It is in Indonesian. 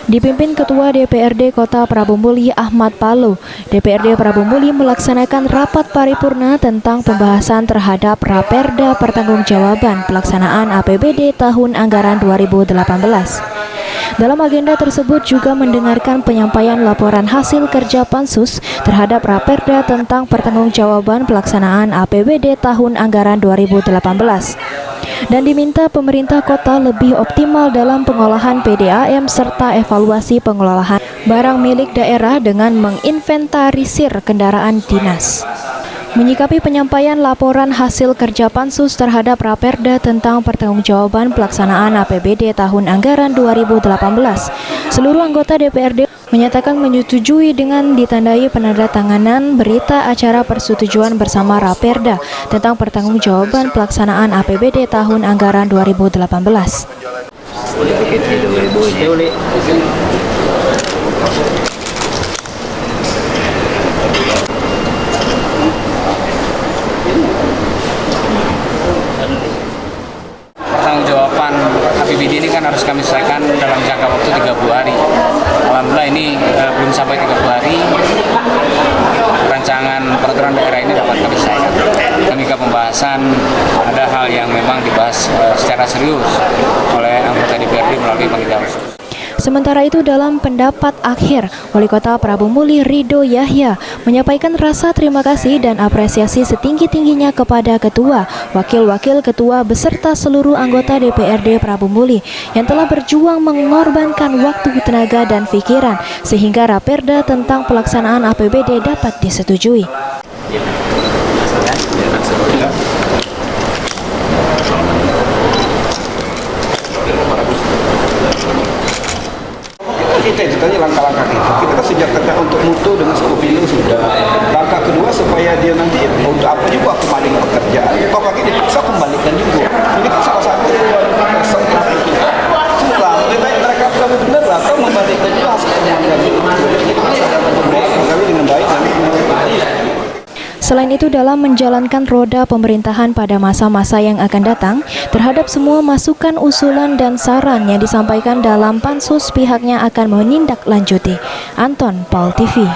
Dipimpin Ketua DPRD Kota Prabomuli Ahmad Palo, DPRD Prabomuli melaksanakan rapat paripurna tentang pembahasan terhadap Raperda Pertanggungjawaban Pelaksanaan APBD tahun anggaran 2018. Dalam agenda tersebut juga mendengarkan penyampaian laporan hasil kerja Pansus terhadap Raperda tentang pertanggungjawaban pelaksanaan APBD tahun anggaran 2018. Dan diminta pemerintah kota lebih optimal dalam pengolahan PDAM serta evaluasi pengelolaan barang milik daerah dengan menginventarisir kendaraan dinas. Menyikapi penyampaian laporan hasil kerja Pansus terhadap Raperda tentang pertanggungjawaban pelaksanaan APBD tahun anggaran 2018, seluruh anggota DPRD menyatakan menyetujui dengan ditandai penandatanganan berita acara persetujuan bersama Raperda tentang pertanggungjawaban pelaksanaan APBD tahun anggaran 2018. Pertanggungjawaban APBD ini kan harus kami selesaikan dalam jangka waktu 30 hari. Alhamdulillah ini belum sampai 30 hari. Rancangan peraturan daerah ini dapat kami selesaikan. Kami ke pembahasan, ada hal yang memang dibahas secara serius oleh anggota DPRD melalui panitia khusus. Sementara itu dalam pendapat akhir, Wali Kota Prabomuli Ridho Yahya menyampaikan rasa terima kasih dan apresiasi setinggi-tingginya kepada Ketua, Wakil-Wakil Ketua beserta seluruh anggota DPRD Prabomuli yang telah berjuang mengorbankan waktu, tenaga, dan pikiran sehingga Raperda tentang pelaksanaan APBD dapat disetujui. Kita itu tadi langkah-langkah kita sejak kata untuk mutu dengan Skupino sudah. Langkah kedua supaya dia nanti untuk apa juga kembali ke pekerjaan. Kalau kaki dipaksa kembalikan juga. Ini kan salah satu kita. Sudah, lebih baik mereka benar lah atau membalikan juga hasil temuan kami dengan baik. Selain itu, dalam menjalankan roda pemerintahan pada masa-masa yang akan datang, terhadap semua masukan, usulan, dan saran yang disampaikan dalam Pansus, pihaknya akan menindaklanjuti. Anton, Pol TV.